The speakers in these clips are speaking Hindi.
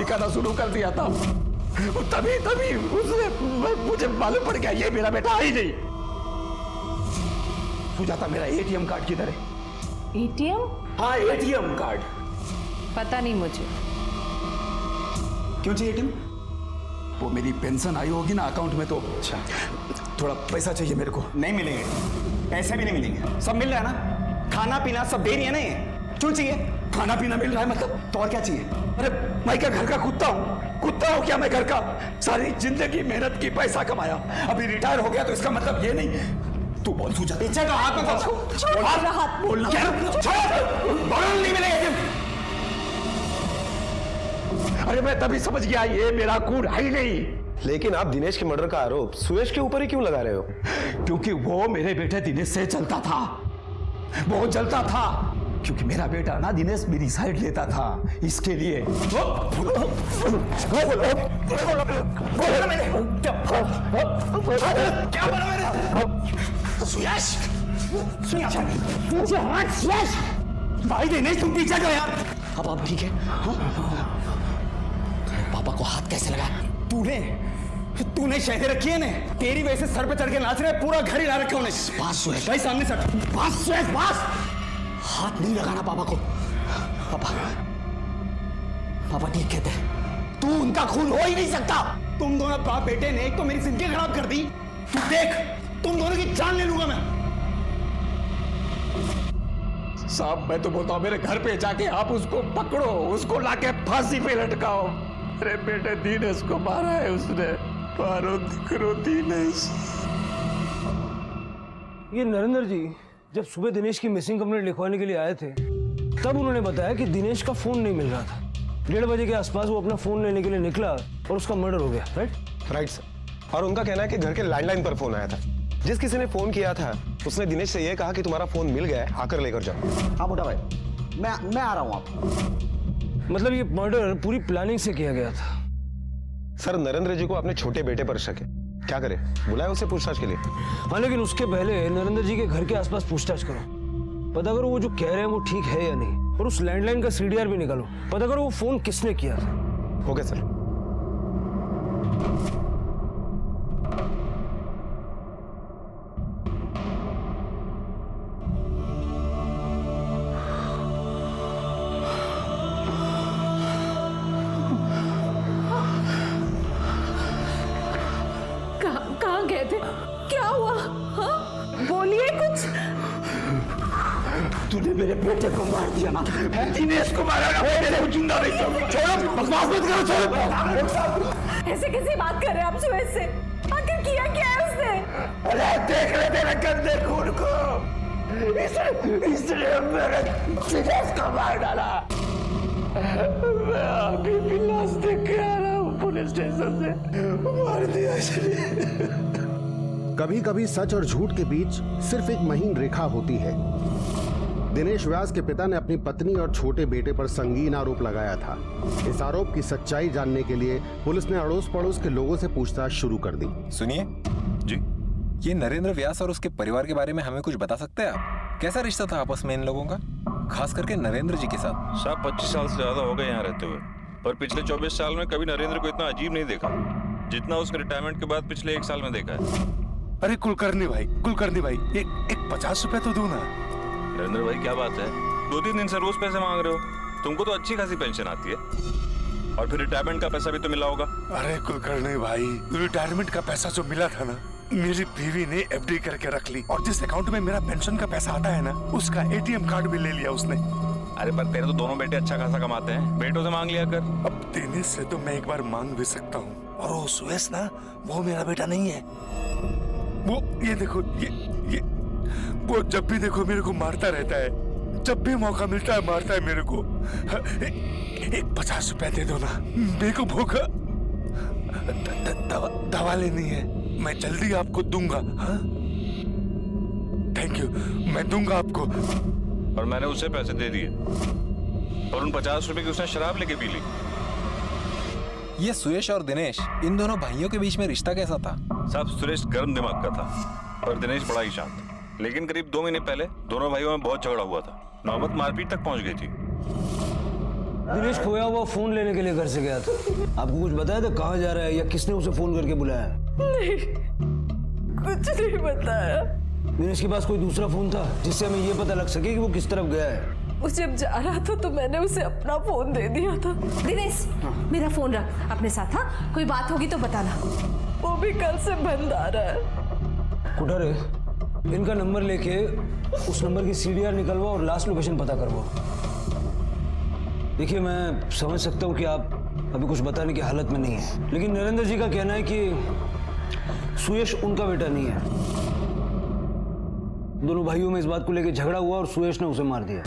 दिखाना शुरू कर दिया था। तभी उसने मुझे मालूम पड़ गया ये मेरा बेटा ही नहीं। सुजाता, मेरा एटीएम कार्ड किधर है? एटीएम? हाँ, एटीएम कार्ड। पता नहीं मुझे। क्यों चाहिए एटीएम? वो मेरी पेंशन आई होगी ना अकाउंट में, तो अच्छा थोड़ा पैसा चाहिए मेरे को। नहीं मिलेंगे, पैसे भी नहीं मिलेंगे। सब मिल रहा है ना, खाना पीना सब दे रही है ना ये। क्यों चाहिए? खाना पीना मिल रहा है मतलब? तो और क्या चाहिए? अरे मैं क्या घर का कुत्ता हूँ क्या? मैं घर का सारी जिंदगी मेहनत की पैसा कमाया, अभी रिटायर हो गया, तो इसका मतलब ये नहीं। तू बोल सुजाता। पीछे का हाथ में हाथ बोलना नहीं मिलेगा। अरे मैं तभी समझ गया ये मेरा खून है ही नहीं। लेकिन आप दिनेश के मर्डर का आरोप सुयश के ऊपर ही क्यों लगा रहे हो? क्योंकि वो मेरे बेटे दिनेश से चलता था, बहुत जलता था। क्योंकि मेरा बेटा ना दिनेश मेरी साइड लेता था, इसके लिए। भाई दिनेश, तुम पीछे जाओ यार। अब ठीक है? पापा को हाथ कैसे लगा? तूने शहदे रखी है ने, तेरी वजह से सर पे चढ़ के नाच रहे, पूरा घर हिला रखा उन्हें। बस सुरेश भाई सामने सट। बस सुरेश बस, हाथ नहीं लगाना पापा को। पापा ठीक कहते हैं, तू उनका खून हो ही नहीं सकता। तुम दोनों बाप बेटे ने एक तो मेरी जिंदगी खराब कर दी। तू देख, तुम दोनों की जान ले लूंगा मैं। साहब, मैं तो बोलता हूँ मेरे घर पे जाके आप उसको पकड़ो, उसको लाके फांसी पे लटकाओ। अरे बेटे दिनेश को मारा है उसने, मारो दिकरो दिनेश। ये नरेंद्र जी जब सुबह दिनेश की मिसिंग कंप्लेंट लिखवाने के लिए आए थे, तब उन्होंने बताया कि दिनेश का फोन नहीं मिल रहा था। 1:30 बजे के आसपास वो अपना फोन लेने के लिए निकला और उसका मर्डर हो गया। Right sir. और उनका कहना है कि घर के लैंडलाइन पर फोन आया था। जिस किसी ने फोन किया था उसने दिनेश से यह कहा कि तुम्हारा फोन मिल गया है, आकर लेकर जाओ। हाँ मोटा भाई, मैं आ रहा हूँ। आप मतलब ये मर्डर पूरी प्लानिंग से किया गया था। सर, नरेंद्र जी को अपने छोटे बेटे पर शक है, क्या करे? बुलाए उसे पूछताछ के लिए। हाँ, लेकिन उसके पहले नरेंद्र जी के घर के आसपास पूछताछ करो, पता करो वो जो कह रहे हैं वो ठीक है या नहीं। और उस लैंडलाइन का सीडीआर भी निकालो, पता करो वो फोन किसने किया था। Okay sir. कहाँ गए थे? क्या हुआ? हाँ? बोलिए कुछ। तूने मेरे बेटे को मार दिया ना, दिनेश को मारा ना, बेटे को जिंदा नहीं छोड़ो। छोड़ो, बकवास मत करो, छोड़ो। ऐसे कैसी बात कर रहे हैं आप सुरेश से? आखिर किया क्या है उसने? अरे देख ले तेरे गंदे खून को, इसने मेरे दिनेश को मार डाला। मैं अभी भी लाश देख के आ रहा हूँ पुलिस स्टेशन से, मार दिया इसने। कभी कभी सच और झूठ के बीच सिर्फ एक महीन रेखा होती है। दिनेश व्यास के पिता ने अपनी पत्नी और छोटे बेटे पर संगीन आरोप लगाया था। इस आरोप की सच्चाई जानने के लिए पुलिस ने अड़ोस पड़ोस के लोगों से पूछताछ शुरू कर दी। सुनिए जी, ये नरेंद्र व्यास और उसके परिवार के बारे में हमें कुछ बता सकते हैं आप? कैसा रिश्ता था आपस में इन लोगों का, खास करके नरेंद्र जी के साथ? साहब 25 साल से ज्यादा हो गए यहाँ रहते हुए, पर पिछले 24 साल में कभी नरेंद्र को इतना अजीब नहीं देखा जितना उसके रिटायरमेंट के बाद पिछले 1 साल में देखा है। अरे कुलकर्णी भाई, एक 50 रुपए तो दो ना। नरेंद्र भाई क्या बात है, 2-3 दिन से रोज पैसे मांग रहे हो? तुमको तो अच्छी खासी पेंशन आती है, और फिर रिटायरमेंट का पैसा भी तो मिला होगा। अरे कुलकर्णी भाई, रिटायरमेंट का पैसा जो मिला था ना, मेरी बीवी ने एफडी करके रख ली, और जिस अकाउंट में मेरा पेंशन का पैसा आता है ना, उसका एटीएम कार्ड भी ले लिया उसने। अरे पर तेरे तो दोनों बेटे अच्छा खासा कमाते हैं, बेटों से मांग लिया कर। अब देने से तो मैं एक बार मांग भी सकता हूँ, और वो सुयश ना, वो मेरा बेटा नहीं है। वो ये देखो, ये वो जब भी देखो मेरे को मारता रहता है, जब भी मौका मिलता है मारता है मेरे को। एक 50 रुपए दे दो ना, मेरे को भूखा दवा लेनी है, मैं जल्दी आपको दूंगा। थैंक यू, मैं दूंगा आपको। और मैंने उसे पैसे दे दिए, और उन 50 रुपए की उसने शराब लेके पी ली। ये सुयश और दिनेश, इन दोनों भाइयों के बीच में रिश्ता कैसा था? साहब सुरेश गर्म दिमाग का था और दिनेश बड़ा ही शांत, लेकिन करीब 2 महीने पहले दोनों भाइयों में बहुत झगड़ा हुआ था, नौबत मारपीट तक पहुंच गई थी। दिनेश खोया हुआ फोन लेने के लिए घर से गया था। आपको कुछ बताया था कहाँ जा रहा है या किसने उसे फोन करके बुलाया? नहीं, कुछ नहीं बताया। दिनेश के पास कोई दूसरा फोन था जिससे हमें ये पता लग सके कि वो किस तरफ गया है? वो जब जा रहा था तो मैंने उसे अपना फोन दे दिया था। दिनेश, मेरा फोन रख अपने साथ। हाँ, कोई बात होगी तो बताना। वो भी कल से बंद आ रहा है। कुठारे, इनका नंबर लेके उस नंबर की सीडीआर निकलवाओ और लास्ट लोकेशन पता करवाओ। देखिए, मैं समझ सकता हूँ कि आप अभी कुछ बताने की हालत में नहीं है, लेकिन नरेंद्र जी का कहना है कि सुयश उनका बेटा नहीं है। दोनों भाइयों में इस बात को लेकर झगड़ा हुआ और सुयश ने उसे मार दिया।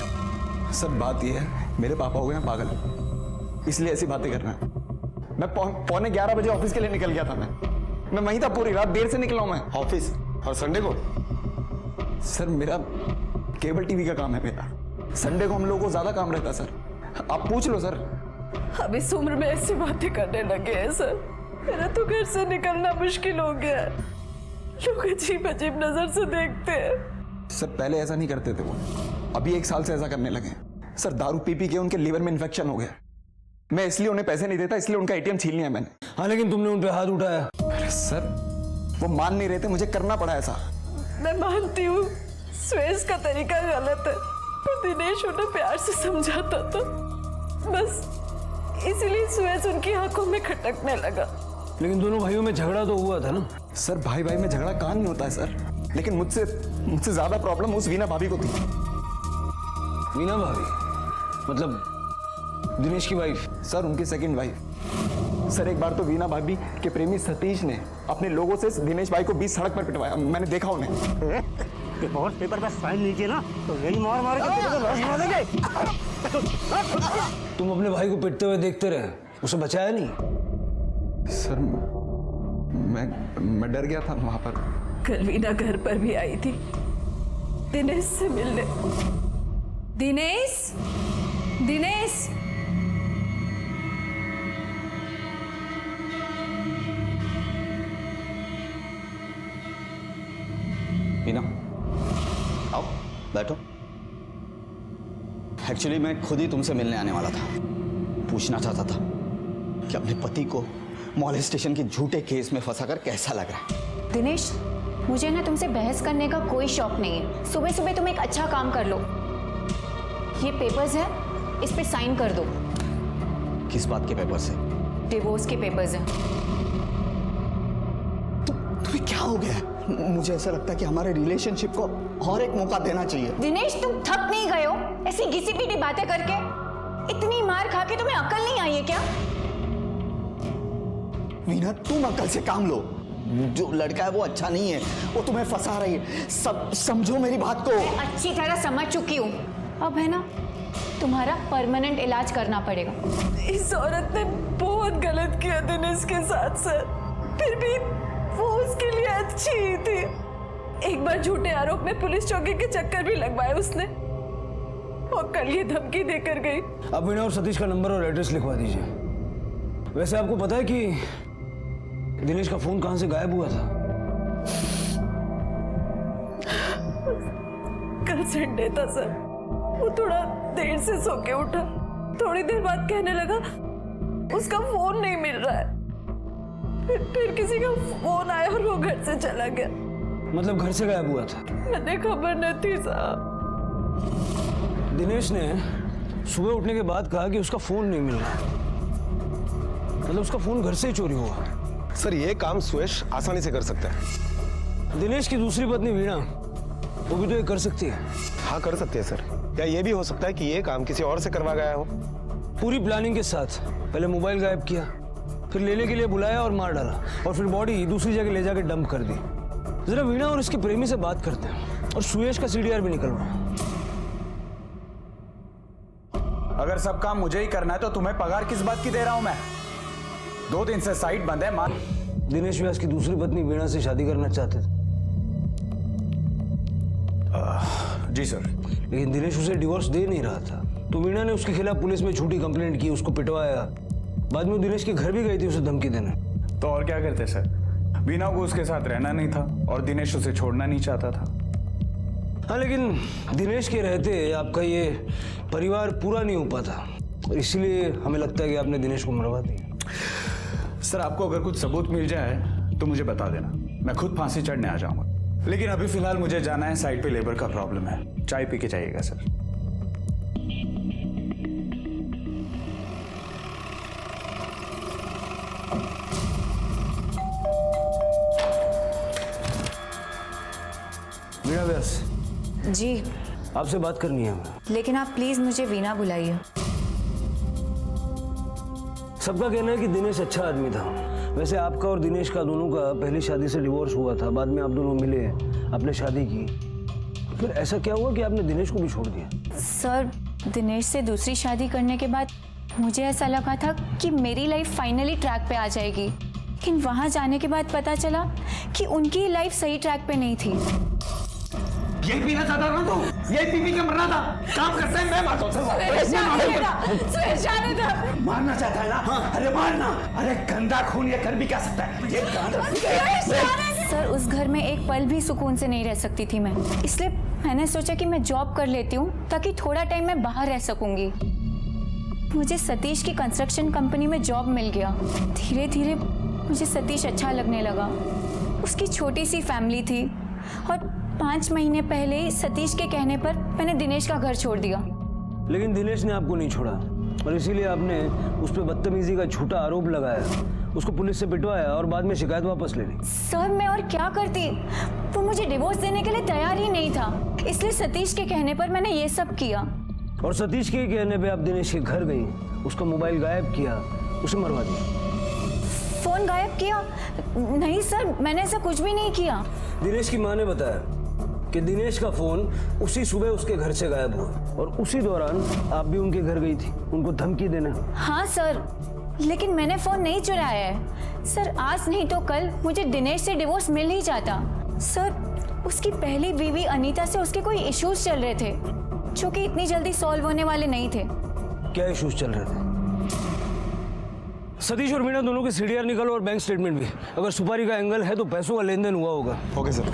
सर बात यह है, मेरे पापा हो गए हैं पागल, इसलिए ऐसी बातें कर रहे हैं। मैं 11:15 बजे ऑफिस के लिए निकल गया था। मैं वहीं था पूरी रात, देर से निकला हूं मैं ऑफिस और संडे को? सर मेरा केबल टीवी का काम है मेरा। संडे को हम लोगों को ज्यादा काम रहता है सर, आप पूछ लो सर। अब इस उम्र में ऐसी बातें करने लगे हैं सर। मेरा तो घर से निकलना मुश्किल हो गया है। लोग अजीब अजीब नजर से देखते हैं। सर पहले ऐसा नहीं करते थे वो, अभी 1 साल से ऐसा करने लगे हैं। सर दारू पी पी के उनके लीवर में इन्फेक्शन हो गया। मैं इसलिए उन्हें पैसे नहीं देता, इसलिए उनका एटीएम छीन लिया मैंने। हाँ, लेकिन तुमने उन पे हाथ उठाया। अरे सर वो मान नहीं रहे थे, मुझे करना पड़ा ऐसा। मैं मानती हूँ सुयश का तरीका गलत है, पर दिनेश उन्हें प्यार से समझाता था, बस इसीलिए सुयश उनकी आंखों में खटकने लगा। लेकिन दोनों भाइयों में झगड़ा तो हुआ था ना? सर भाई भाई में झगड़ा कहाँ नहीं होता है सर, लेकिन मुझसे ज्यादा प्रॉब्लम उस वीना भाभी को थी। वीना भाभी मतलब दिनेश की वाइफ? सर उनकी सेकंड वाइफ। सर एक बार तो वीना भाभी के प्रेमी सतीश ने अपने लोगों से दिनेश भाई को बीच सड़क पर पिटवाया, मैंने देखा उन्हें। बहुत पेपर पे साइन लीजिए ना तो यही मार मार के देंगे। तुम अपने भाई को पिटते हुए देखते रहे, उसे बचाया नहीं? सर मैं डर गया था वहां पर। कल वीना घर पर भी आई थी दिनेश से मिलने। दिनेश, दिनेश, वीना आओ बैठो। एक्चुअली मैं खुद ही तुमसे मिलने आने वाला था। पूछना चाहता था कि अपने पति को मॉलेस्टेशन के झूठे केस में फंसाकर कैसा लग रहा है। दिनेश, मुझे ना तुमसे बहस करने का कोई शौक नहीं है। सुबह सुबह तुम एक अच्छा काम कर लो, ये पेपर्स है, इस पे साइन कर दो। किस बात के पेपर्स है? डिवोर्स के पेपर्स हैं। तुम्हें क्या हो गया है? मुझे ऐसा लगता है कि हमारे रिलेशनशिप को और एक मौका देना चाहिए। दिनेश, तुम थक नहीं गए हो ऐसी घिसी पीटी बातें करके? इतनी मार खा के तुम्हें अकल नहीं आई है क्या? वीना तुम अकल से काम लो। जो लड़का है वो अच्छा नहीं है, वो तुम्हें फंसा रही है। सब समझो मेरी बात को। मैं अच्छी तरह समझ चुकी हूँ। अब है ना, तुम्हारा परमानेंट इलाज करना पड़ेगा। इस औरत ने बहुत गलत किया दिनेश के साथ सर, फिर भी वो उसके लिए अच्छी ही थी। एक बार झूठे आरोप में पुलिस चौकी के चक्कर भी लगवाए उसने, और कल ये धमकी देकर गई। अब वीना और सतीश का नंबर और एड्रेस लिखवा दीजिए। वैसे आपको पता है कि दिनेश का फोन कहां से गायब हुआ था? कल संडे था सर, वो थोड़ा देर से सो के उठा। थोड़ी देर बाद कहने लगा उसका फोन नहीं मिल रहा है। फिर किसी का फोन आया और वो घर से चला गया। मतलब घर से गायब हुआ था? मुझे खबर नहीं थी साहब। दिनेश ने सुबह उठने के बाद कहा कि उसका फोन नहीं मिल रहा, मतलब उसका फोन घर से ही चोरी हुआ। सर ये काम सुयश आसानी से कर सकता है। दिनेश की दूसरी पत्नी वीणा, वो भी तो ये कर सकती है। हाँ कर सकते हैं सर। या ये भी हो सकता है कि ये काम किसी और से करवा गया हो। पूरी प्लानिंग के साथ पहले मोबाइल गायब किया, फिर लेने के लिए बुलाया और मार डाला, और फिर बॉडी दूसरी जगह ले जाकर डंप कर दी। जरा वीणा और इसके प्रेमी से बात करते हैं और सुयश का सीडीआर भी निकलवा। अगर सब काम मुझे ही करना है तो तुम्हें पगार किस बात की दे रहा हूं मैं? 2 दिन से साइट बंद है। मान दिनेश व्यास की दूसरी पत्नी वीणा से शादी करना चाहते थे। जी सर। लेकिन दिनेश उसे डिवोर्स दे नहीं रहा था, तो वीणा ने उसके खिलाफ पुलिस में झूठी कंप्लेंट की, उसको पिटवाया। बाद में दिनेश के घर भी गई थी उसे धमकी देने। तो और क्या करते सर? वीना को उसके साथ रहना नहीं था और दिनेश उसे छोड़ना नहीं चाहता था। हाँ, लेकिन दिनेश के रहते आपका ये परिवार पूरा नहीं हो पाता, और इसीलिए हमें लगता है कि आपने दिनेश को मरवा दिया। सर, आपको अगर कुछ सबूत मिल जाए तो मुझे बता देना, मैं खुद फांसी चढ़ने आ जाऊंगा। लेकिन अभी फिलहाल मुझे जाना है, साइड पे लेबर का प्रॉब्लम है। चाय पी के जाइएगा सर। वीणा व्यास जी, आपसे बात करनी है हमें। लेकिन आप प्लीज मुझे वीणा बुलाइए। सबका कहना है कि दिनेश अच्छा आदमी था। वैसे आपका और दिनेश का दोनों का पहली शादी से डिवोर्स हुआ था, बाद में आप दोनों मिले, आपने शादी की, फिर ऐसा क्या हुआ कि आपने दिनेश को भी छोड़ दिया? सर, दिनेश से दूसरी शादी करने के बाद मुझे ऐसा लगा था कि मेरी लाइफ फाइनली ट्रैक पे आ जाएगी, लेकिन वहां जाने के बाद पता चला कि उनकी लाइफ सही ट्रैक पे नहीं थी। यही पीना चाहता था तू? यही पी के मरना था? काम करते हैं, मैं मारता हूँ। मारना चाहता है ना? हाँ। अरे मारना, अरे गंदा खून ये कर भी क्या सकता है? ये सर, उस घर में एक पल भी सुकून से नहीं रह सकती थी मैं, इसलिए मैंने सोचा कि मैं जॉब कर लेती हूँ ताकि थोड़ा टाइम मैं बाहर रह सकूंगी। मुझे सतीश की कंस्ट्रक्शन कंपनी में जॉब मिल गया। धीरे धीरे मुझे सतीश अच्छा लगने लगा। उसकी छोटी सी फैमिली थी और 5 महीने पहले ही सतीश के कहने पर मैंने दिनेश का घर छोड़ दिया। लेकिन दिनेश ने आपको नहीं छोड़ा और इसीलिए आपने उस पर बदतमीजी का झूठा आरोप लगाया, उसको पुलिस से पिटवाया और बाद में शिकायत वापस ले ली। सर, मैं और क्या करती? वो मुझे डिवोर्स देने के लिए तैयार ही नहीं था, इसलिए सतीश के कहने पर मैंने ये सब किया। और सतीश के कहने पे आप दिनेश के घर गई, उसका मोबाइल गायब किया, उसे मरवा दिया। फोन गायब किया? नहीं सर, मैंने ऐसा कुछ भी नहीं किया। दिनेश की माँ ने बताया कि दिनेश का फोन उसी सुबह उसके घर से गायब हुआ और उसी दौरान आप भी उनके घर गई थी उनको धमकी देना। हाँ सर, लेकिन मैंने फोन नहीं चुराया है। सर, आज नहीं तो कल मुझे दिनेश से डिवोर्स मिल ही जाता। सर, उसकी पहली बीवी अनीता से उसके कोई इश्यूज चल रहे थे जो कि इतनी जल्दी सॉल्व होने वाले नहीं थे। क्या इश्यूज चल रहे थे? सतीश और वीणा दोनों के सीडीआर निकालो और बैंक स्टेटमेंट भी। अगर सुपारी का एंगल है तो पैसों का लेन देन हुआ होगा। Okay sir.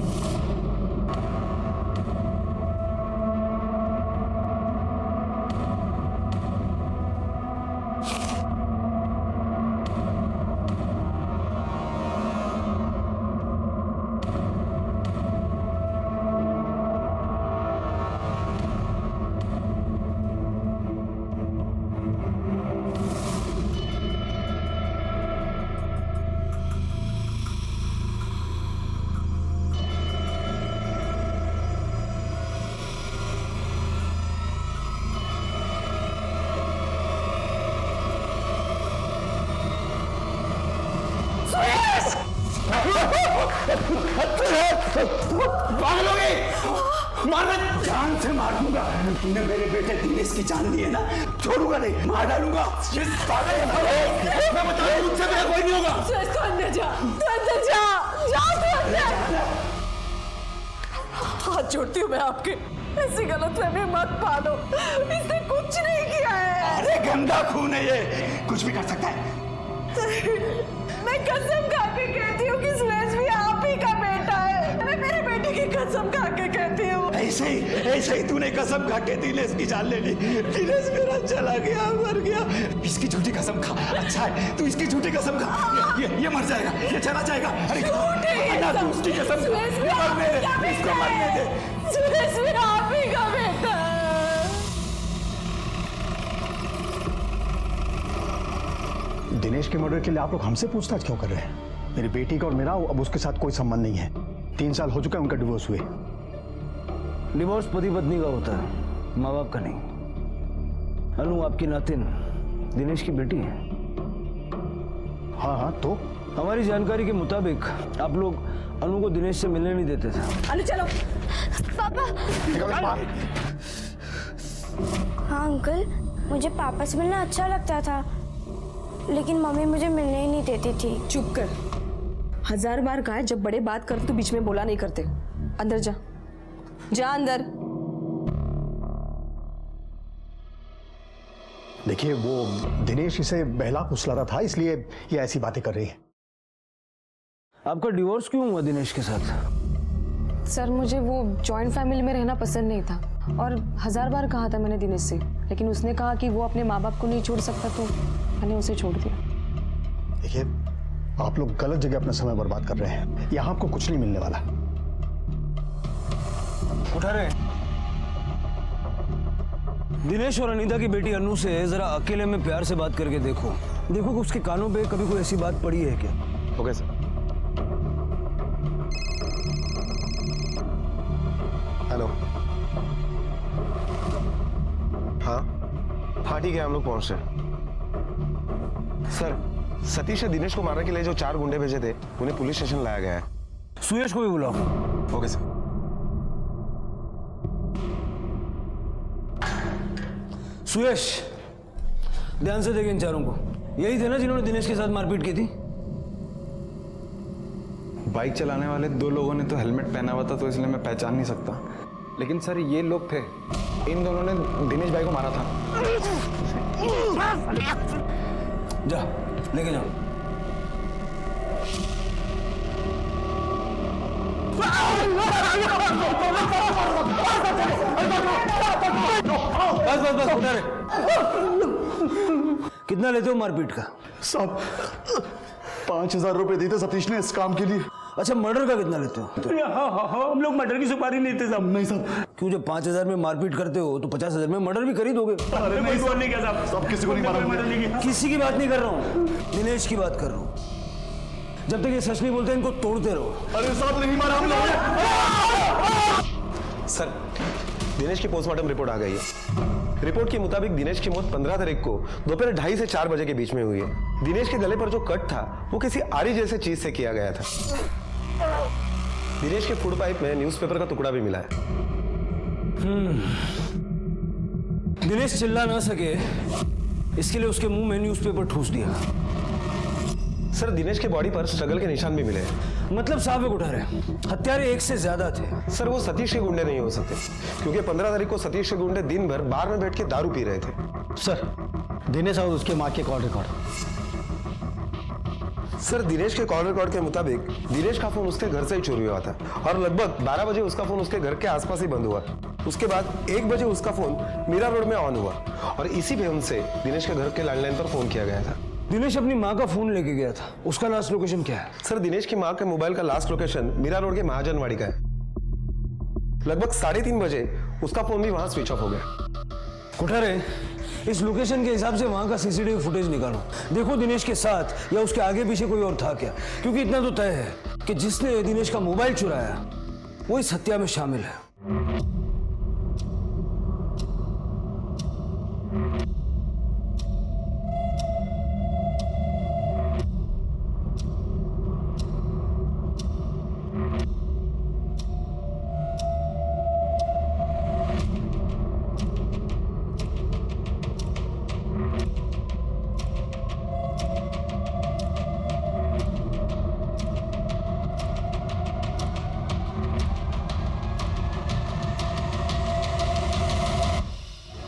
मारना, जान से मार दूंगा। तूने मेरे बेटे दिनेश की जान ली है ना, छोड़ूंगा नहीं, मार डालूंगा। मैं बता रहा हूं, मुझसे मेरा कोई नहीं होगा। तू अंदर जा, तू अंदर जा, जा तू अंदर। हाथ जोड़ती हूँ मैं आपके, ऐसी गलतफहमी मत पालो, इसने कुछ नहीं किया है। अरे गंदा खून है ये, कुछ भी कर सकता है। मैं कसम खा के कहती हूँ कि सुरेश भी आप ही का बेटा है। मैं मेरे बेटे की कसम खा के कहती हूँ। ऐसे ही तूने कसम खा के दिनेश की जान ले ली। दिनेश मेरा चला गया, मर गया। इसकी झूठी कसम खा। अच्छा है, तू इसकी झूठी कसम खा। ये मर जाएगा, ये चला जाएगा। अरे तू उसकी कसम खा, मरने दे, इसको मरने दे। सुरेश भी आप ही का बेटा है। दिनेश के मर्डर के लिए आप लोग हमसे पूछताछ क्यों कर रहे हैं? मेरी बेटी का और मेरा अब उसके साथ कोई संबंध नहीं है। 3 साल हो चुका है उनका डिवोर्स हुए। डिवोर्स पति पत्नी का होता है, माँ बाप का नहीं। अनु आपकी नातिन दिनेश की बेटी है। हाँ, तो हमारी जानकारी के मुताबिक आप लोग अनु को दिनेश से मिलने नहीं देते थे। अनु चलो। पापा। हाँ अंकल, मुझे पापा से मिलना अच्छा लगता था, लेकिन मम्मी मुझे मिलने ही नहीं देती थी। चुप कर। 1000 बार कहा है, जब बड़े बात करते तो बीच में बोला नहीं करते। अंदर जा, जा अंदर। देखिए, वो दिनेश इसे बहला फुसला रहा था, इसलिए ये ऐसी बातें कर रही है। आपका डिवोर्स क्यों हुआ दिनेश के साथ? सर मुझे वो जॉइंट फैमिली में रहना पसंद नहीं था और 1000 बार कहा था मैंने दिनेश से, लेकिन उसने कहा कि वो अपने माँ बाप को नहीं छोड़ सकता, तो मैंने उसे छोड़ दिया। देखिए, आप लोग गलत जगह अपना समय बर्बाद कर रहे हैं। यहाँ आपको कुछ नहीं मिलने वाला। उठा रहे दिनेश और अनीता की बेटी अनु से जरा अकेले में प्यार से बात करके देखो कि उसके कानों पे कभी कोई ऐसी बात पड़ी है क्या? Okay sir. हेलो। हाँ ठीक है, हम लोग पहुंच रहे हैं। सर, सतीश ने दिनेश को मारने के लिए जो 4 गुंडे भेजे थे उन्हें पुलिस स्टेशन लाया गया है। सुयश को भी बुलाओ। Okay sir. सुयश, ध्यान से देखें इन चारों को। यही थे ना जिन्होंने दिनेश के साथ मारपीट की थी? बाइक चलाने वाले 2 लोगों ने तो हेलमेट पहना हुआ था, तो इसलिए मैं पहचान नहीं सकता। लेकिन सर, ये लोग थे, इन दोनों ने दिनेश भाई को मारा था। जा, लेके जाओ। बस उठा रहे। कितना लेते हो मारपीट का? साहब 5000 रुपए दिए थे सतीश ने इस काम के लिए। अच्छा, मर्डर का कितना लेते हो? हाँ, हम लोग मर्डर की सुपारी नहीं देते साहब। नहीं साहब। क्यों, जब 5000 में मारपीट करते हो तो 50,000 में मर्डर भी कर ही दोगे। अरे कोई बात नहीं किया साहब। सब किसी को नहीं मारा। किसी की बात नहीं कर रहा हूँ, दिनेश की बात कर रहा हूँ। जब तक ये सच नहीं बोलते इनको तोड़ते रहो। अरे साहब नहीं मारा हम लोगों ने। सर, दिनेश की पोस्टमार्टम रिपोर्ट आ गई है। रिपोर्ट के मुताबिक दिनेश की मौत 15 तारीख को दोपहर 2:30 से 4 बजे के बीच में हुई है। दिनेश के गले पर जो कट था वो किसी आरी जैसे चीज से किया गया था। दिनेश के फूड पाइप में न्यूज़पेपर का टुकड़ा भी मिला है। दिनेश चिल्ला ना सके इसके लिए उसके मुंह में न्यूज़पेपर ठूस दिया। सर, दिनेश के बॉडी पर स्ट्रगल के निशान भी मिले हैं। मतलब साफ है, उठा रहे हत्यारे 1 से ज्यादा थे। सर, वो सतीश के गुंडे नहीं हो सकते, क्योंकि 15 तारीख को सतीश के गुंडे दिन भर बार में बैठ के दारू पी रहे थे। सर, दिनेश और उसके माँ के कॉल रिकॉर्ड। सर, दिनेश के कॉल रिकॉर्ड के मुताबिक दिनेश का फोन उसके घर से ही चोरी हुआ था और लगभग 12 बजे उसका फोन उसके घर के आसपास ही बंद हुआ। उसके बाद 1 बजे उसका फोन मीरा रोड में ऑन हुआ और इसी फोन से दिनेश के घर के लैंडलाइन पर फोन किया गया था। दिनेश अपनी माँ का फोन लेके गया था, उसका लास्ट लोकेशन क्या है? सर, दिनेश की माँ के मोबाइल का लास्ट लोकेशन मीरा रोड के महाजनवाड़ी का है। लगभग 3:30 बजे उसका फोन भी वहां स्विच ऑफ हो गया। कुठारे, इस लोकेशन के हिसाब से वहां का सीसीटीवी फुटेज निकालो। देखो दिनेश के साथ या उसके आगे पीछे कोई और था क्या, क्योंकि इतना तो तय है कि जिसने दिनेश का मोबाइल चुराया वो इस हत्या में शामिल है।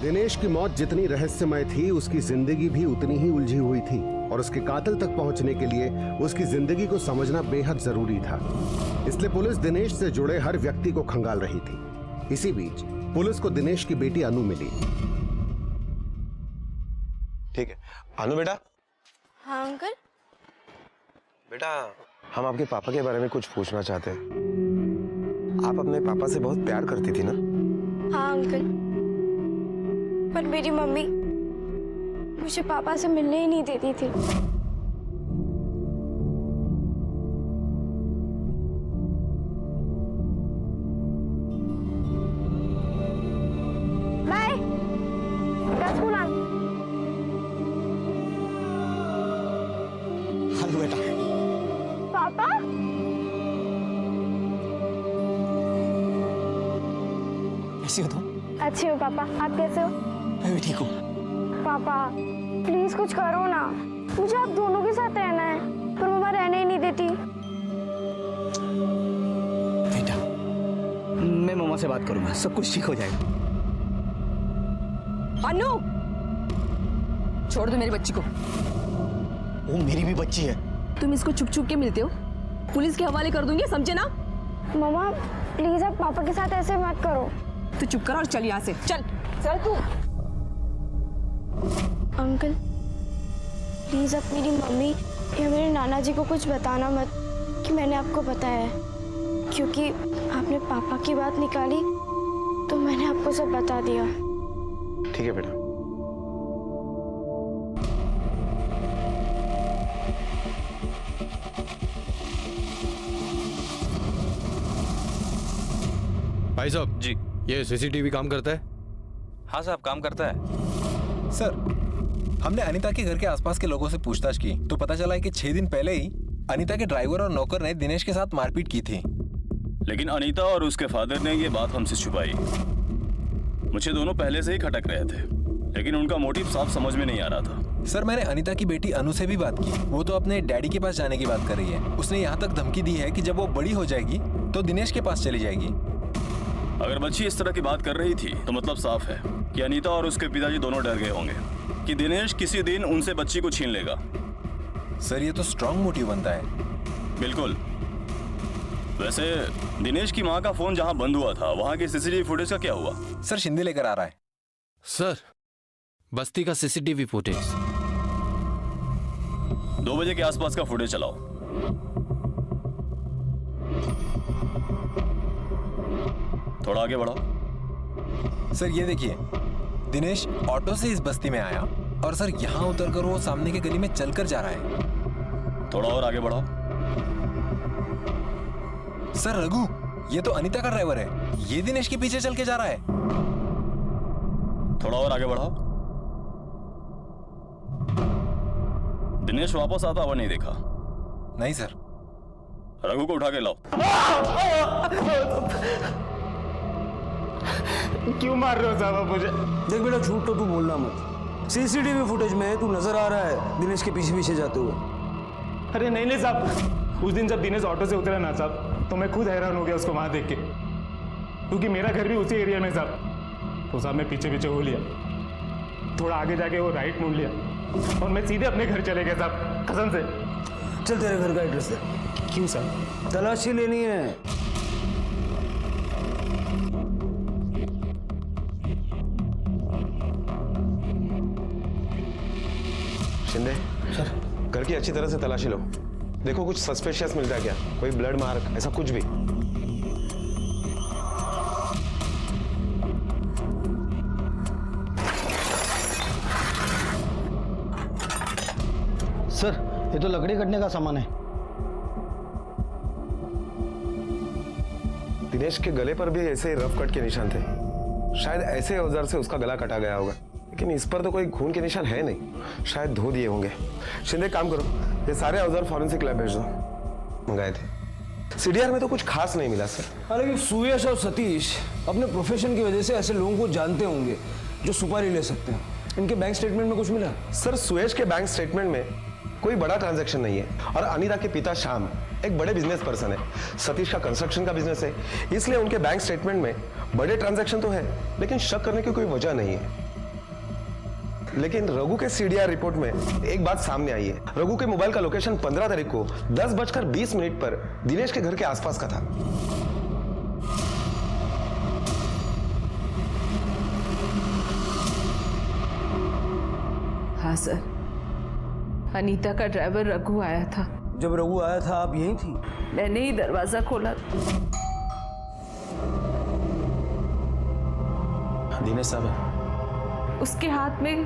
दिनेश की मौत जितनी रहस्यमय थी, उसकी जिंदगी भी उतनी ही उलझी हुई थी और उसके कातिल तक पहुंचने के लिए उसकी जिंदगी को समझना बेहद जरूरी था। इसलिए पुलिस दिनेश से जुड़े हर व्यक्ति को खंगाल रही थी। इसी बीच पुलिस को दिनेश की बेटी अनु मिली। ठीक है, अनु बेटा। हाँ अंकल। बेटा, हम आपके पापा के बारे में कुछ पूछना चाहते हैं। आप अपने पापा से बहुत प्यार करती थी ना? हाँ अंकल, पर मेरी मम्मी मुझे पापा से मिलने ही नहीं देती थी। बाय, स्कूल आ। हेलो बेटा। पापा? कैसी हो तुम? अच्छी हो पापा, आप कैसे हो? मैं भी ठीक हूँ। पापा प्लीज कुछ करो ना, मुझे आप दोनों के साथ रहना है, पर मम्मा रहने ही नहीं देती। बेटा, मैं मम्मा से बात करूंगा, सब कुछ ठीक हो जाएगा। अनु, छोड़ दो मेरी बच्ची को। वो मेरी भी बच्ची है। तुम इसको छुप छुप के मिलते हो, पुलिस के हवाले कर दूंगी, समझे ना? मम्मा प्लीज आप पापा के साथ ऐसे मत करो। तू चुप कर और चल यहाँ से, चल चल तू। अंकल प्लीज आप मेरी मम्मी या मेरे नाना जी को कुछ बताना मत कि मैंने आपको बताया है, क्योंकि आपने पापा की बात निकाली तो मैंने आपको सब बता दिया। ठीक है बेटा। भाई साहब जी, ये सीसीटीवी काम करता है? हाँ साहब, काम करता है। सर, हमने अनीता के घर के आसपास के लोगों से पूछताछ की तो पता चला है कि 6 दिन पहले ही अनीता के ड्राइवर और नौकर ने दिनेश के साथ मारपीट की थी। लेकिन अनीता और उसके फादर ने ये बात हमसे छुपाई। मुझे दोनों पहले से ही खटक रहे थे, लेकिन उनका मोटिव साफ समझ में नहीं आ रहा था। सर, मैंने अनीता की बेटी अनु से भी बात की। वो तो अपने डैडी के पास जाने की बात कर रही है। उसने यहाँ तक धमकी दी है कि जब वो बड़ी हो जाएगी तो दिनेश के पास चली जाएगी। अगर बच्ची इस तरह की बात कर रही थी तो मतलब साफ है कि अनीता और उसके पिताजी दोनों डर गए होंगे कि दिनेश किसी दिन उनसे बच्ची को छीन लेगा। सर, ये तो स्ट्रॉन्ग मोटिव बनता है। बिल्कुल। वैसे दिनेश की माँ का फोन जहाँ बंद हुआ था वहाँ की सीसीटीवी फुटेज का क्या हुआ? सर, शिंदे लेकर आ रहा है। सर, बस्ती का सीसीटीवी फुटेज 2 बजे के आसपास का फुटेज चलाओ। थोड़ा आगे बढ़ाओ। सर, ये देखिए, दिनेश ऑटो से इस बस्ती में आया और सर यहाँ उतरकर वो सामने के गली में चलकर जा रहा है। थोड़ा और आगे बढ़ाओ। सर, रघु, ये तो अनीता का ड्राइवर है। ये दिनेश के पीछे चल के जा रहा है। थोड़ा और आगे बढ़ाओ। दिनेश वापस आता हुआ नहीं देखा? नहीं सर। रघु को उठा के लाओ। क्यों मार रहे हो साहब मुझे? देख बेटा, झूठ तो तू बोलना मत। सीसीटीवी फुटेज में तू नजर आ रहा है दिनेश के पीछे पीछे जाते हुए। अरे नहीं नहीं साहब, उस दिन जब दिनेश ऑटो से उतरा ना साहब, तो मैं खुद हैरान हो गया उसको वहां देख के, क्योंकि मेरा घर भी उसी एरिया में साहब। तो साहब मैं पीछे पीछे हो लिया, थोड़ा आगे जाके वो राइट मुड़ लिया और मैं सीधे अपने घर चले गया साहब, कसम से। चल तेरे घर का एड्रेस दे। क्यों साहब? तलाशी लेनी है। शिंदे सर, घर की अच्छी तरह से तलाशी लो। देखो कुछ सस्पिशियस मिलता है क्या, कोई ब्लड मार्क, ऐसा कुछ भी। सर, ये तो लकड़ी कटने का सामान है। दिनेश के गले पर भी ऐसे रफ कट के निशान थे। शायद ऐसे औजार से उसका गला कटा गया होगा, लेकिन इस पर तो कोई खून के निशान है नहीं। शायद धो दिए होंगे। शिंदे, काम करो, ये सारे औजार फॉरेंसिक लैब भेज दो। मंगाए थे। सीडीआर में तो कुछ खास नहीं मिला सर। हालांकि सुयश और सतीश अपने प्रोफेशन की वजह से ऐसे लोगों को जानते होंगे जो सुपारी ले सकते हैं। इनके बैंक स्टेटमेंट में कुछ मिला? सर, सुयश के बैंक स्टेटमेंट में कोई बड़ा ट्रांजैक्शन नहीं है और अनीता के पिता श्याम एक बड़े बिजनेस पर्सन है। सतीश का कंस्ट्रक्शन का बिजनेस है, इसलिए उनके बैंक स्टेटमेंट में बड़े ट्रांजैक्शन तो है, लेकिन शक करने की कोई वजह नहीं है। लेकिन रघु के सीडीआर रिपोर्ट में एक बात सामने आई है। रघु के मोबाइल का लोकेशन 15 तारीख को 10:20 पर दिनेश के घर के आसपास का था। हाँ सर, अनीता का ड्राइवर रघु आया था। जब रघु आया था आप यहीं थी? मैंने ही दरवाजा खोला। दिनेश साहब है। उसके हाथ में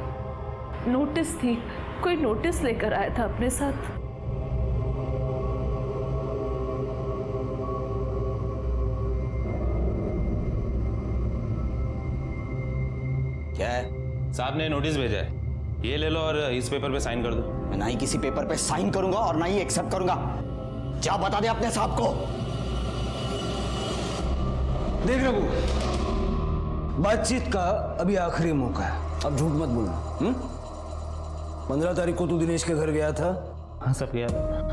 नोटिस थी, कोई नोटिस लेकर आया था अपने साथ। क्या है? साहब ने नोटिस भेजा है, ये ले लो और इस पेपर पे साइन कर दो। मैं ना ही किसी पेपर पे साइन करूंगा और ना ही एक्सेप्ट करूंगा। क्या बता दे अपने साहब को। देख रघु, बातचीत का अभी आखिरी मौका है, अब झूठ मत बोलना। 15 तारीख को तू दिनेश के घर गया था? हाँ सब गया।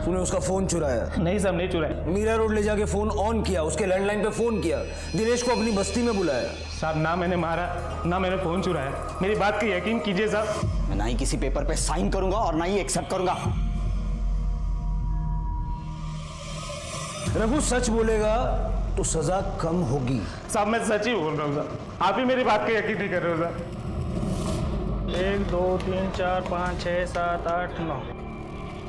तूने उसका फोन चुराया? नहीं साहब, नहीं चुराया। मीरा रोड ले जाके फोन ऑन किया, उसके लैंडलाइन पे फोन किया, दिनेश को अपनी बस्ती में बुलाया। साहब, ना मैंने मारा ना मैंने फोन चुराया, मेरी बात का यकीन कीजिए साहब। मैं ना ही किसी पेपर पे साइन करूंगा और ना ही एक्सेप्ट करूंगा। रघु सच बोलेगा तो सजा कम होगी। साहब मैं सच ही बोल रहा हूँ साहब, आप ही मेरी बात का यकीन नहीं कर रहे हो साहब। 1 2 3 4 5 6 7 8 9।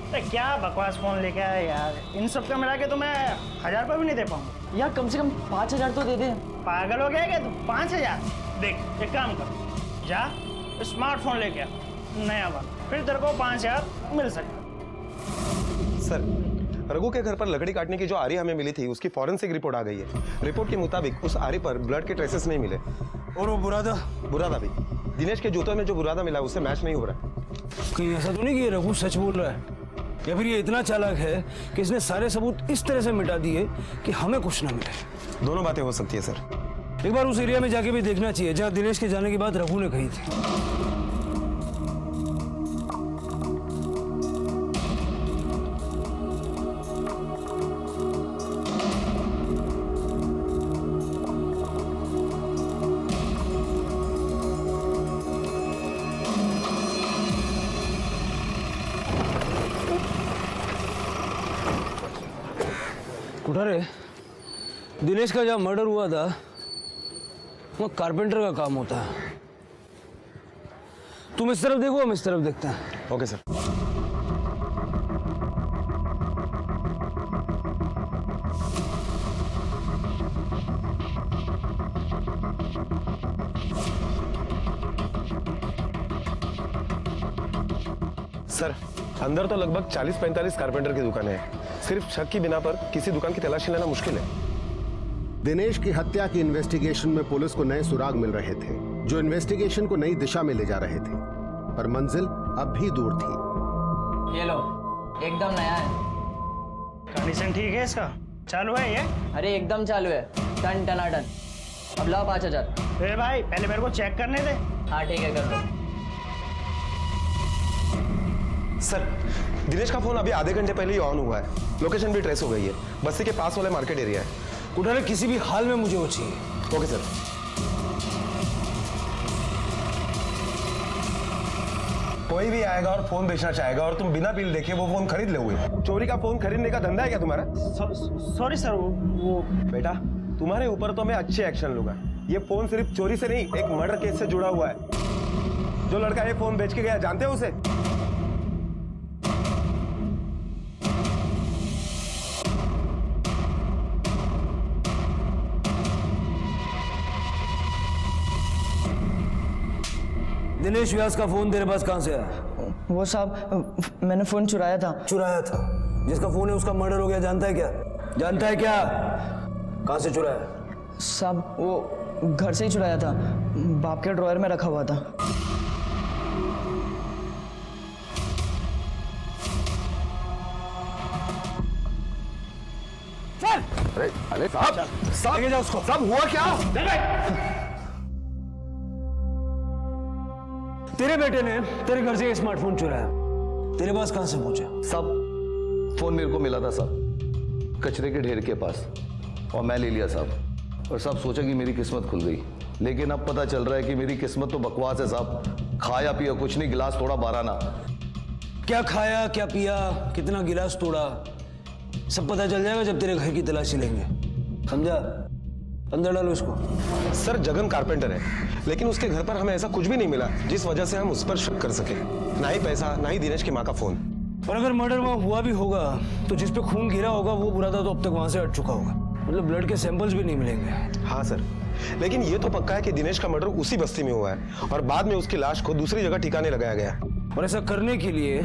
अरे क्या बकवास फोन लेके आया यार, इन सब का मिला के तो मैं 1000 रुपये भी नहीं दे पाऊंगा। यार कम से कम 5000 तो दे दे। पागल हो गया क्या तू? 5000? देख एक काम कर, जा स्मार्टफोन लेके आ नया वाला, फिर तेरे को 5000 मिल सकता। सर, रघु के घर पर लकड़ी काटने की जो आरी हमें मिली थी उसकी फॉरेंसिक रिपोर्ट आ गई है। रिपोर्ट के मुताबिक उस आरी पर ब्लड के ट्रेसेस नहीं मिले। और वो बुरादा भी दिनेश के जूतों में जो बुरादा मिला उससे मैच नहीं हो रहा। कहीं ऐसा तो नहीं कि ये रघु सच बोल रहा है, या फिर ये इतना चालाक है कि इसने सारे सबूत इस तरह से मिटा दिए कि हमें कुछ ना मिले। दोनों बातें हो सकती है सर। एक बार उस एरिया में जाके भी देखना चाहिए जहाँ दिनेश के जाने की बात रघु ने कही थी। कुठारे, दिनेश का जहाँ मर्डर हुआ था वो कारपेंटर का काम होता है। तुम इस तरफ देखो, हम इस तरफ देखते हैं। Okay sir. सर, अंदर तो लगभग 40-45 कारपेंटर की दुकानें हैं। सिर्फ शक की बिना पर किसी दुकान की तलाशी लेना मुश्किल है। दिनेश की हत्या की इन्वेस्टिगेशन में पुलिस को नए सुराग मिल रहे थे जो इन्वेस्टिगेशन को नई दिशा में ले जा रहे थे, पर मंजिल अब भी दूर थी। ये लो, एकदम नया है। कंडीशन ठीक है इसका? चालू है ये? अरे एकदम चालू है, टन टनाटन। अब लाओ 5000। ए भाई पहले मेरे को चेक करने दे। हाँ ठीक है, कर लो। सर, दिनेश का फोन अभी आधे घंटे पहले ही ऑन हुआ है। लोकेशन भी ट्रेस हो गई है। बस्ती के पास वाले मार्केट एरिया है। कुठारे, किसी भी हाल में मुझे वो चाहिए। Okay sir. कोई भी आएगा और फोन बेचना चाहेगा और तुम बिना बिल देखे वो फोन खरीद लोगे। चोरी का फोन खरीदने का धंधा है क्या तुम्हारा? सॉरी सर, वो बेटा, तुम्हारे ऊपर तो मैं अच्छे एक्शन लूंगा। ये फोन सिर्फ चोरी से नहीं, एक मर्डर केस से जुड़ा हुआ है। जो लड़का ये फोन बेच के गया, जानते हो उसे? दिनेश व्यास का फोन तेरे पास कहां से आया? वो साहब, मैंने फोन चुराया था। चुराया था? जिसका फोन है उसका मर्डर हो गया, जानता है क्या? जानता है क्या? कहां से चुराया? साहब वो घर से ही चुराया था, बाप के ड्रॉयर में रखा हुआ था। अरे साहब, लेके जाओ उसको। साहब हुआ क्या? तेरे बेटे ने तेरे घर से ये स्मार्टफोन चुराया, तेरे पास कहां से पहुंचा? साहब फोन मेरे को मिला था साहब, कचरे के ढेर के पास, और मैं ले लिया साहब। और साहब सोचा कि मेरी किस्मत खुल गई, लेकिन अब पता चल रहा है कि मेरी किस्मत तो बकवास है साहब। खाया पिया कुछ नहीं, गिलास तोड़ा 12 ना। क्या खाया, क्या पिया, कितना गिलास तोड़ा, सब पता चल जाएगा जब तेरे घर की तलाशी लेंगे, समझा? अंदर डालो इसको। सर, जगन कारपेंटर है, लेकिन उसके घर पर हमें ऐसा कुछ भी नहीं मिला जिस वजह से हम उस पर शक कर सके। ना ही पैसा, ना ही दिनेश की माँ का फोन। और अगर मर्डर वहां हुआ भी होगा तो जिस पे खून गिरा होगा वो बुरादा तो अब तक वहां से हट चुका होगा, मतलब ब्लड के सैंपल्स भी नहीं मिलेंगे। हाँ सर, लेकिन ये तो पक्का है कि दिनेश का मर्डर उसी बस्ती में हुआ है और बाद में उसकी लाश को दूसरी जगह ठिकाने लगाया गया। और ऐसा करने के लिए,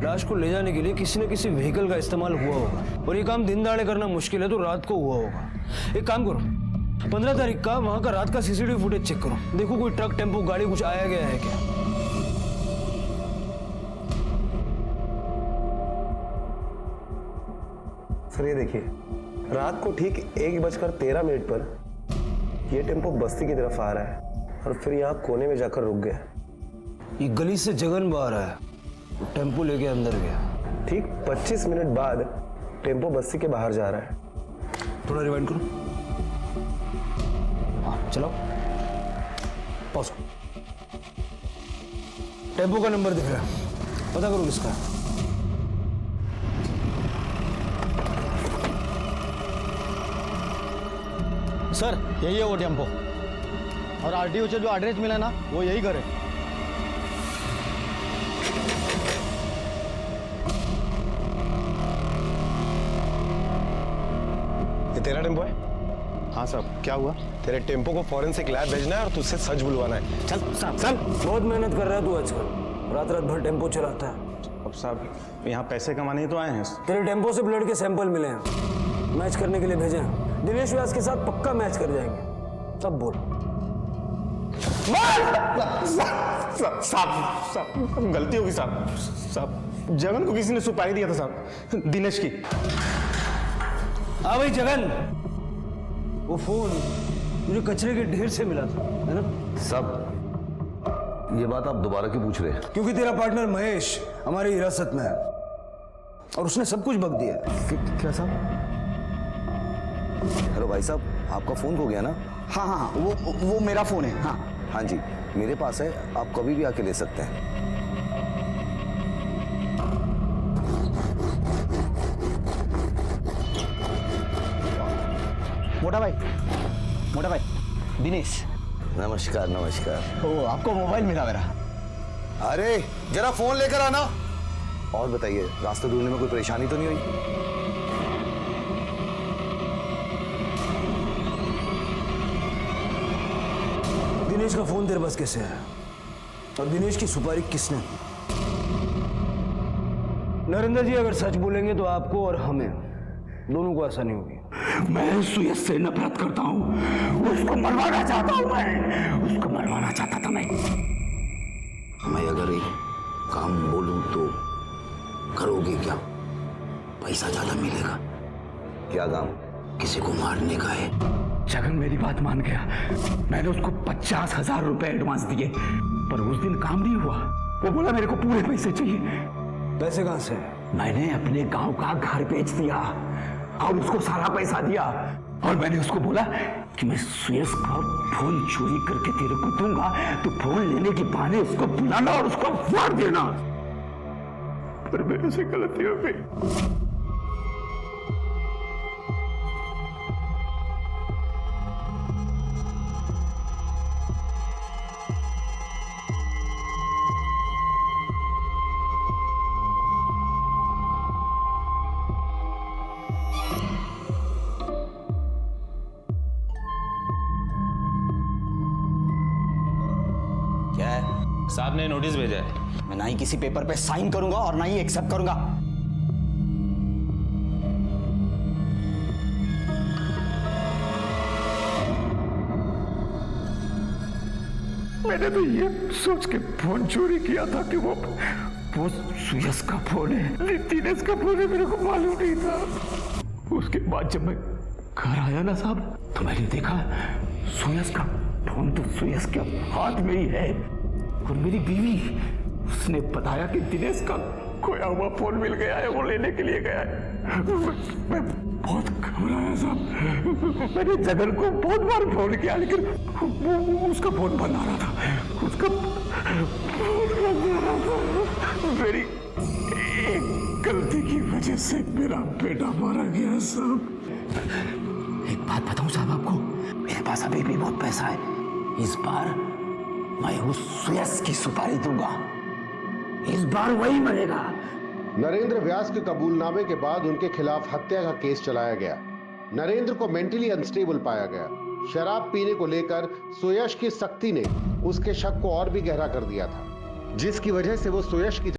लाश को ले जाने के लिए किसी न किसी व्हीकल का इस्तेमाल हुआ होगा, और ये काम दिन दहाड़े करना मुश्किल है, तो रात को हुआ होगा। एक काम करो, 15 तारीख का वहां का रात का सीसीटीवी फुटेज चेक करो, देखो कोई ट्रक, टेम्पो, गाड़ी कुछ आया गया है क्या। सर ये देखिए, रात को ठीक 1:13 पर ये टेम्पो बस्ती की तरफ आ रहा है और फिर यहाँ कोने में जाकर रुक गया। ये गली से जगन बाहर आया, टेम्पो लेके अंदर गया। ठीक 25 मिनट बाद टेम्पो बस्ती के बाहर जा रहा है। थोड़ा रिवाइंड करो, चलो पॉज। टेम्पो का नंबर दिख रहा है, पता करो किसका है। सर यही है वो टेम्पो, और आरटीओ से जो एड्रेस मिला ना वो यही घर है। ये तेरा टेम्पो है? हाँ साहब, क्या हुआ? तेरे टेम्पो को फॉरेंसिक लैब भेजना है और तुझसे सच बुलवाना है। चल साहब, चल। बहुत मेहनत कर रहा है तू आजकल, रात रात भर टेम्पो चलाता है। अब साहब यहाँ पैसे कमाने ही तो आए हैं। तेरे टेम्पो से ब्लड के सैंपल मिले हैं, मैच करने के लिए भेजे हैं। दिनेश व्यास के साथ पक्का मैच कर जाएंगे। तब बोल। साहब गलती होगी साहब। साहब जगन को किसी ने सुपारी दिया था साहब, दिनेश की। हाँ भाई जगन, वो फोन मुझे कचरे के ढेर से मिला था, है ना? सब ये बात आप दोबारा क्यों पूछ रहे हैं? क्योंकि तेरा पार्टनर महेश हमारी हिरासत में है और उसने सब कुछ बक दिया। क्या साहब? हेलो भाई साहब, आपका फोन खो गया ना? हाँ हाँ, वो मेरा फोन है। हाँ हाँ जी, मेरे पास है, आप कभी भी आके ले सकते हैं। मोटा भाई दिनेश। नमस्कार नमस्कार। ओ आपको मोबाइल मिला मेरा? अरे जरा फोन लेकर आना। और बताइए, रास्ता ढूंढने में कोई परेशानी तो नहीं हुई? दिनेश का फोन तेरे पास कैसे है और दिनेश की सुपारी किसने दी? नरेंद्र जी अगर सच बोलेंगे तो आपको और हमें दोनों को आसानी होगी। मैं सुयश से नफरत करता हूँ, उसको मरवाना चाहता हूँ, मैं उसको मरवाना चाहता था। मैं अगर एक काम बोलूं तो करोगे क्या? पैसा ज्यादा मिलेगा। क्या काम? किसी को मारने का है। जगन मेरी बात मान गया। मैंने उसको 50,000 रुपए एडवांस दिए, पर उस दिन काम नहीं हुआ। वो बोला मेरे को पूरे पैसे चाहिए। पैसे कहां से? मैंने अपने गांव का घर बेच दिया और उसको सारा पैसा दिया, और मैंने उसको बोला कि मैं सुयश का फोन चोरी करके तेरे को दूंगा, तो फोन लेने के बहाने उसको बुलाना और उसको मार देना। पर मेरे से गलती हो गई। साहब ने नोटिस भेजा है। मैं ना ही किसी पेपर पे साइन करूंगा और ना ही एक्सेप्ट करूंगा। मैंने तो ये सोच के फोन चोरी किया था कि वो सुयश का फोन है, दिनेश का फोन है, मेरे को मालूम नहीं था। उसके बाद जब मैं घर आया ना साहब, तो मैंने देखा सुयश का फोन तो सुयश के हाथ में ही है, और मेरी बीवी उसने बताया कि दिनेश का खोया हुआ फोन मिल गया है, वो लेने के लिए गया है। मैं बहुत घबराया साहब। मैंने जगन को बहुत बार फोन किया, लेकिन उसका फोन बंद आ रहा था। उसका फोन बंद आ रहा था। मेरी एक गलती की वजह से मेरा बेटा मारा गया साहब। एक बात बताऊं साहब आपको, मेरे पास अभी भी बहुत पैसा है। इस बार मैं उस सुयश की सुपारी दूंगा, इस बार वही मरेगा। नरेंद्र व्यास के कबूलनामे के बाद उनके खिलाफ हत्या का केस चलाया गया। नरेंद्र को मेंटली अनस्टेबल पाया गया। शराब पीने को लेकर सुयश की सख्ती ने उसके शक को और भी गहरा कर दिया था, जिसकी वजह से वो सुयश की